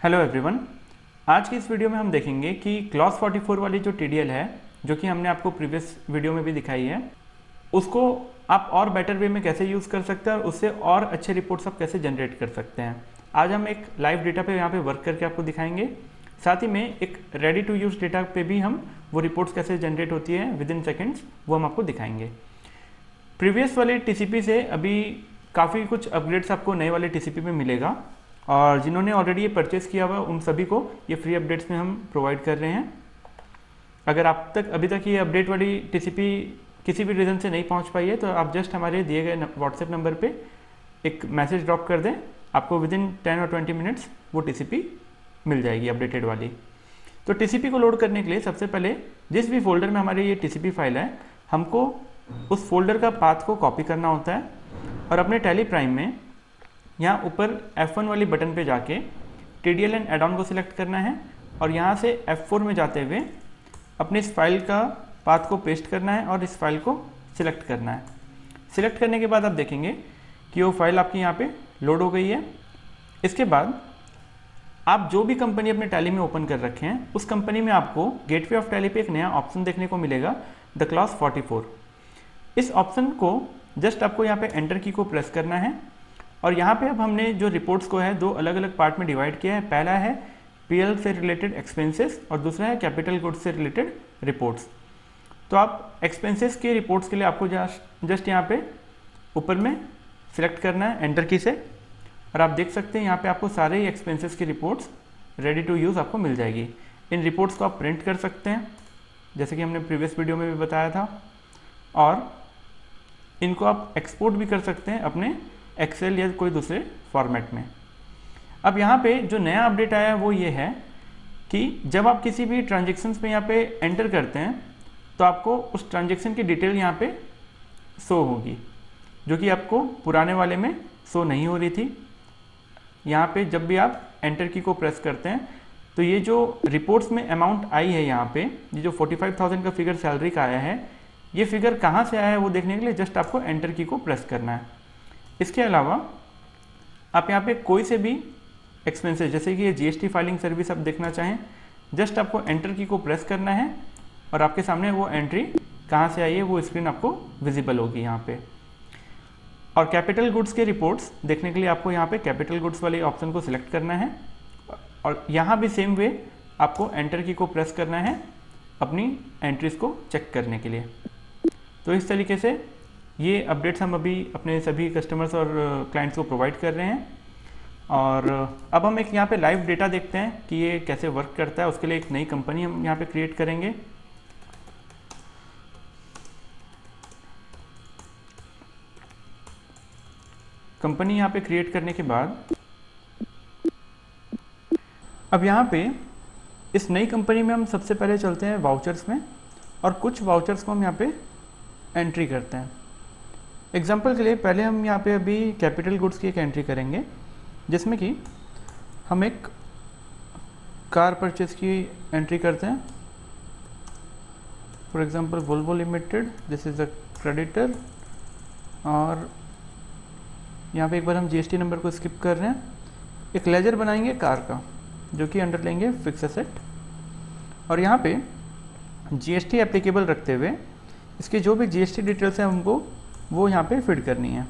Hello everyone. आज की इस वीडियो में हम देखेंगे कि क्लॉज 44 वाली जो टीडीएल है, जो कि हमने आपको प्रीवियस वीडियो में भी दिखाई है, उसको आप और बेटर वे में कैसे यूज़ कर सकते हैं और उससे और अच्छे रिपोर्ट्स आप कैसे जनरेट कर सकते हैं। आज हम एक लाइव डेटा पे यहाँ पे वर्क करके आपको दिखाएंगे। साथ ही में एक रेडी टू यूज़ डेटा पे भी हम वो रिपोर्ट्स कैसे जनरेट होती है विद इन सेकेंड्स, वो हम आपको दिखाएंगे। प्रीवियस वाले टीसीपी से अभी काफ़ी कुछ अपग्रेड्स आपको नए वाले टीसीपी में मिलेगा, और जिन्होंने ऑलरेडी ये परचेस किया हुआ उन सभी को ये फ्री अपडेट्स में हम प्रोवाइड कर रहे हैं। अगर आप तक अभी तक ये अपडेट वाली टीसीपी किसी भी रीज़न से नहीं पहुंच पाई है तो आप जस्ट हमारे दिए गए व्हाट्सएप नंबर पे एक मैसेज ड्रॉप कर दें, आपको विद इन 10 और 20 मिनट्स वो टीसीपी मिल जाएगी अपडेटेड वाली। तो टीसीपी को लोड करने के लिए सबसे पहले जिस भी फोल्डर में हमारी ये टीसीपी फाइल है, हमको उस फोल्डर का पाथ को कॉपी करना होता है और अपने टैली प्राइम में यहाँ ऊपर F1 वाली बटन पे जाके TDL एंड एड ऑन को सिलेक्ट करना है और यहाँ से F4 में जाते हुए अपनी इस फाइल का पाथ को पेस्ट करना है और इस फाइल को सिलेक्ट करना है। सिलेक्ट करने के बाद आप देखेंगे कि वो फाइल आपकी यहाँ पे लोड हो गई है। इसके बाद आप जो भी कंपनी अपने टैली में ओपन कर रखे हैं उस कंपनी में आपको गेटवे ऑफ टैली पे एक नया ऑप्शन देखने को मिलेगा, द क्लॉज 44। इस ऑप्शन को जस्ट आपको यहाँ पे एंटर की को प्रेस करना है और यहाँ पे अब हमने जो रिपोर्ट्स को है दो अलग अलग पार्ट में डिवाइड किया है। पहला है पीएल से रिलेटेड एक्सपेंसेस और दूसरा है कैपिटल गुड्स से रिलेटेड रिपोर्ट्स। तो आप एक्सपेंसेस के रिपोर्ट्स के लिए आपको जस्ट यहाँ पे ऊपर में सिलेक्ट करना है एंटर की से, और आप देख सकते हैं यहाँ पे आपको सारे ही एक्सपेंसेस की रिपोर्ट्स रेडी टू यूज़ आपको मिल जाएगी। इन रिपोर्ट्स को आप प्रिंट कर सकते हैं जैसे कि हमने प्रीवियस वीडियो में भी बताया था, और इनको आप एक्सपोर्ट भी कर सकते हैं अपने एक्सेल या कोई दूसरे फॉर्मेट में। अब यहाँ पे जो नया अपडेट आया है वो ये है कि जब आप किसी भी ट्रांजेक्शन्स में यहाँ पे एंटर करते हैं तो आपको उस ट्रांजेक्शन की डिटेल यहाँ पे शो होगी, जो कि आपको पुराने वाले में शो नहीं हो रही थी। यहाँ पे जब भी आप एंटर की को प्रेस करते हैं तो ये जो रिपोर्ट्स में अमाउंट आई है यहाँ पे, ये जो 45,000 का फिगर सैलरी का आया है, ये फिगर कहाँ से आया है वो देखने के लिए जस्ट आपको एंटर की को प्रेस करना है। इसके अलावा आप यहाँ पे कोई से भी एक्सपेंसेस जैसे कि ये जीएसटी फाइलिंग सर्विस आप देखना चाहें, जस्ट आपको एंटर की को प्रेस करना है और आपके सामने वो एंट्री कहाँ से आई है वो स्क्रीन आपको विजिबल होगी यहाँ पे। और कैपिटल गुड्स के रिपोर्ट्स देखने के लिए आपको यहाँ पे कैपिटल गुड्स वाले ऑप्शन को सिलेक्ट करना है और यहाँ भी सेम वे आपको एंटर की को प्रेस करना है अपनी एंट्रीज को चेक करने के लिए। तो इस तरीके से ये अपडेट्स हम अभी अपने सभी कस्टमर्स और क्लाइंट्स को प्रोवाइड कर रहे हैं। और अब हम एक यहाँ पे लाइव डेटा देखते हैं कि ये कैसे वर्क करता है। उसके लिए एक नई कंपनी हम यहाँ पे क्रिएट करेंगे। कंपनी यहाँ पे क्रिएट करने के बाद अब यहाँ पे इस नई कंपनी में हम सबसे पहले चलते हैं वाउचर्स में और कुछ वाउचर्स को हम यहाँ पे एंट्री करते हैं। एग्जाम्पल के लिए पहले हम यहाँ पे अभी कैपिटल गुड्स की एक एंट्री करेंगे जिसमें कि हम एक कार परचेज की एंट्री करते हैं। For example Volvo limited, this is a creditor, और यहाँ पे एक बार हम जीएसटी नंबर को स्किप कर रहे हैं। एक लेजर बनाएंगे कार का जो कि अंडर लेंगे फिक्स एसेट, और यहाँ पे जीएसटी एप्लीकेबल रखते हुए इसकी जो भी जीएसटी डिटेल्स हैं हमको वो यहाँ पे फिड करनी है।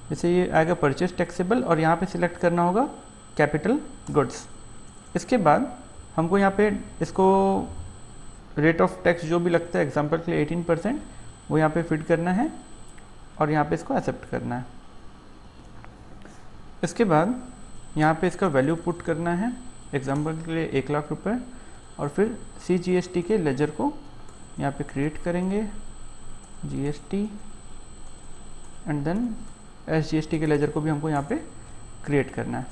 जैसे ये आएगा परचेज टैक्सेबल और यहाँ पे सिलेक्ट करना होगा कैपिटल गुड्स। इसके बाद हमको यहाँ पे इसको रेट ऑफ टैक्स जो भी लगता है, एग्जांपल के लिए 18%, वो यहाँ पे फिड करना है और यहाँ पे इसको एक्सेप्ट करना है। इसके बाद यहाँ पे इसका वैल्यू पुट करना है, एग्जांपल के लिए 1 लाख रुपये, और फिर CGST के लेजर को यहाँ पे क्रिएट करेंगे, GST, एंड देन SGST के लेजर को भी हमको यहाँ पे क्रिएट करना है।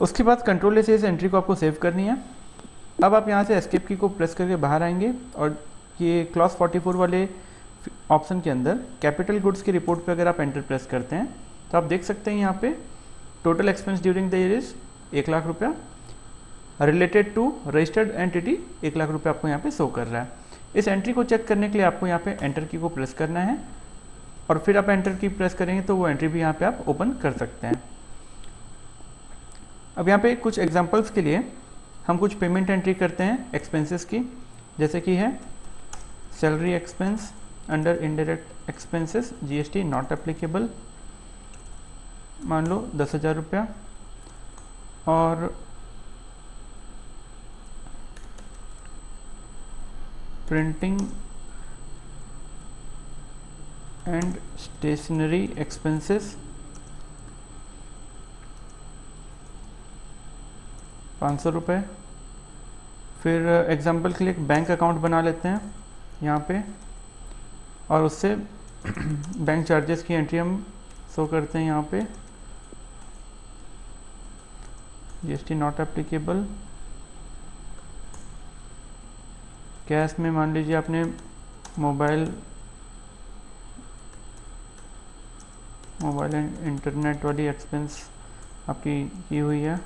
उसके बाद कंट्रोल से इस एंट्री को आपको सेव करनी है। अब आप यहाँ से एस्केप की को प्रेस करके बाहर आएंगे और ये क्लॉज 44 वाले ऑप्शन के अंदर कैपिटल गुड्स की रिपोर्ट पे अगर आप एंटर प्रेस करते हैं तो आप देख सकते हैं यहाँ पे total expense during the year is 1 lakh रुपया, related to registered entity 1 lakh रुपये आपको यहाँ पे शो कर रहा है। इस एंट्री को चेक करने के लिए आपको यहाँ पे एंटर की को प्रेस करना है और फिर आप एंटर की प्रेस करेंगे तो वो एंट्री भी यहाँ पे आप ओपन कर सकते हैं। अब यहाँ पे कुछ एग्जांपल्स के लिए हम कुछ पेमेंट एंट्री करते हैं एक्सपेंसेस की, जैसे कि है salary expense under indirect expenses GST not applicable, मान लो 10,000 रुपया, और प्रिंटिंग एंड स्टेशनरी एक्सपेंसेस 500 रुपये। फिर एग्जांपल के लिए एक बैंक अकाउंट बना लेते हैं यहाँ पे, और उससे बैंक चार्जेस की एंट्री हम शो करते हैं यहाँ पे, जीएसटी नॉट एप्लीकेबल। कैश में मान लीजिए आपने मोबाइल एंड इंटरनेट वाली एक्सपेंस आपकी की हुई है।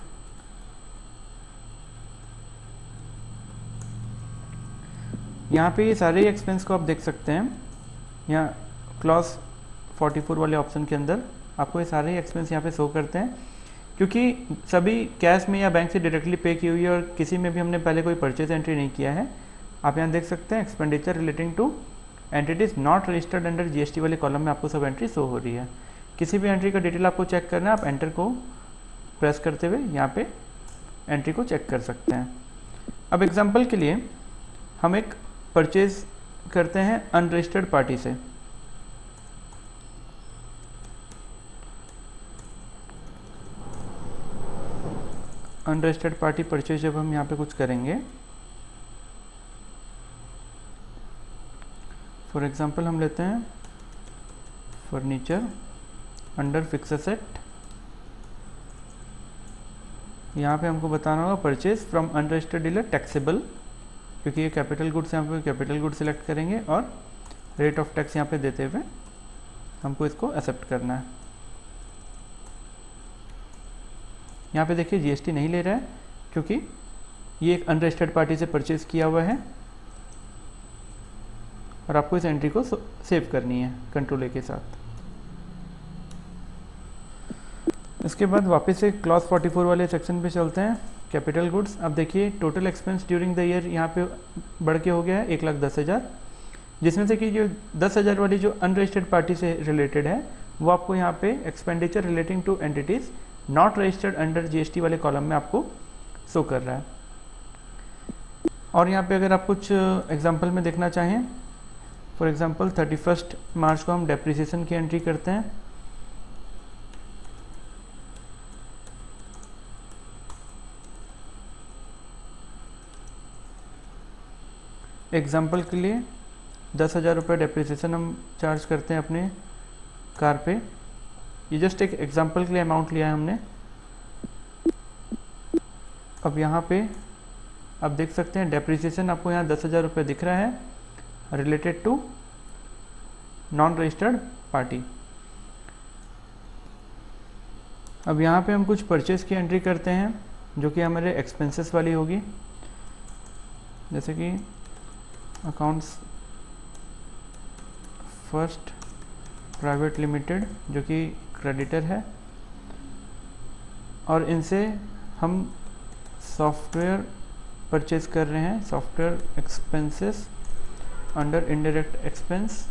यहाँ पे ये सारे एक्सपेंस को आप देख सकते हैं, यहाँ क्लॉज 44 वाले ऑप्शन के अंदर आपको ये सारे एक्सपेंस यहाँ पे शो करते हैं, क्योंकि सभी कैश में या बैंक से डायरेक्टली पे की हुई है और किसी में भी हमने पहले कोई परचेज एंट्री नहीं किया है। आप यहाँ देख सकते हैं expenditure relating two entities not registered under GST वाले कॉलम में आपको सब एंट्री शो हो रही है। किसी भी एंट्री का डिटेल आपको चेक करना है, आप एंटर को प्रेस करते हुए यहाँ पे एंट्री को चेक कर सकते हैं। अब एग्जाम्पल के लिए हम एक परचेज करते हैं अनरजिस्टर्ड पार्टी से, अनरजिस्टर्ड पार्टी परचेज जब हम यहाँ पे कुछ करेंगे, फॉर एग्जांपल हम लेते हैं फर्नीचर अंडर फिक्स एसेट, यहाँ पे हमको बताना होगा purchase from unregistered dealer taxable, क्योंकि ये कैपिटल गुड्स यहाँ पे कैपिटल गुड सिलेक्ट करेंगे और रेट ऑफ टैक्स यहाँ पे देते हुए हमको इसको एक्सेप्ट करना है। यहाँ पे देखिए जीएसटी नहीं ले रहा है क्योंकि ये एक अनरजिस्टर्ड पार्टी से परचेज किया हुआ है और आपको इस एंट्री को सेव करनी है कंट्रोल ए के साथ। इसके बाद वापस से क्लॉज 44 वाले सेक्शन पे चलते हैं, कैपिटल गुड्स। अब देखिए total expense during the year यहाँ पे बढ़ के हो गया है 1,10,000, जिसमें से कि जो 10,000 वाली जो अनरजिस्टर्ड पार्टी से रिलेटेड है वो आपको यहाँ पे expenditure relating two entities not registered under GST वाले कॉलम में आपको शो कर रहा है। और यहाँ पे अगर आप कुछ एग्जांपल में देखना चाहें, फॉर एग्जांपल 31 मार्च को हम डेप्रिसिएशन की एंट्री करते हैं, एग्जाम्पल के लिए 10,000 रुपये डेप्रिसिएशन हम चार्ज करते हैं अपने कार पे। ये जस्ट एक एग्जाम्पल के लिए अमाउंट लिया है हमने। अब यहाँ पे आप देख सकते हैं डेप्रिसिएशन आपको यहाँ 10,000 रुपये दिख रहा है related to non registered party. अब यहाँ पे हम कुछ परचेज की एंट्री करते हैं जो कि हमारे एक्सपेंसेस वाली होगी, जैसे कि अकाउंट्स फर्स्ट प्राइवेट लिमिटेड जो कि क्रेडिटर है, और इनसे हम सॉफ्टवेयर परचेज कर रहे हैं, software expenses under indirect expense,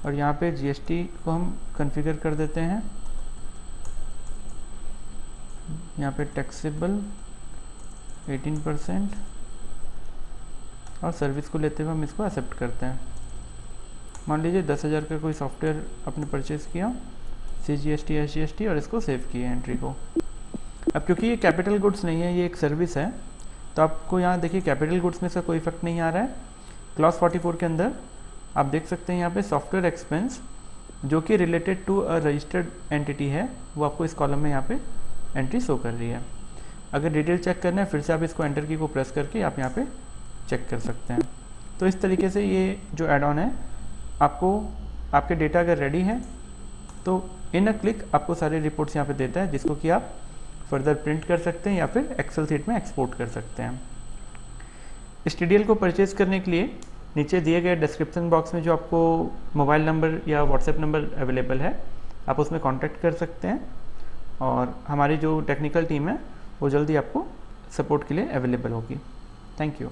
और यहाँ पे जीएसटी को हम कॉन्फ़िगर कर देते हैं, यहाँ पे टैक्सेबल 18% और सर्विस को लेते हुए हम इसको एक्सेप्ट करते हैं। मान लीजिए 10,000 का कोई सॉफ्टवेयर आपने परचेज़ किया, CGST SGST, और इसको सेव किया एंट्री को। अब क्योंकि ये कैपिटल गुड्स नहीं है, ये एक सर्विस है, तो आपको यहाँ देखिए कैपिटल गुड्स में इसका कोई इफेक्ट नहीं आ रहा है। क्लॉज 44 के अंदर आप देख सकते हैं यहाँ पे सॉफ्टवेयर एक्सपेंस जो कि related to a registered entity है, वो आपको इस कॉलम में यहाँ पे एंट्री शो कर रही है। अगर डिटेल चेक करना है फिर से आप इसको एंटर की को प्रेस करके आप यहाँ पे चेक कर सकते हैं। तो इस तरीके से ये जो एड ऑन है आपको आपके डेटा अगर रेडी है तो इन अ क्लिक आपको सारे रिपोर्ट्स यहाँ पे देता है, जिसको कि आप फर्दर प्रिंट कर सकते हैं या फिर एक्सेल शीट में एक्सपोर्ट कर सकते हैं। इस टीडीएल को परचेज करने के लिए नीचे दिए गए डिस्क्रिप्शन बॉक्स में जो आपको मोबाइल नंबर या व्हाट्सएप नंबर अवेलेबल है, आप उसमें कांटेक्ट कर सकते हैं। और हमारी जो टेक्निकल टीम है वो जल्दी आपको सपोर्ट के लिए अवेलेबल होगी। Thank you.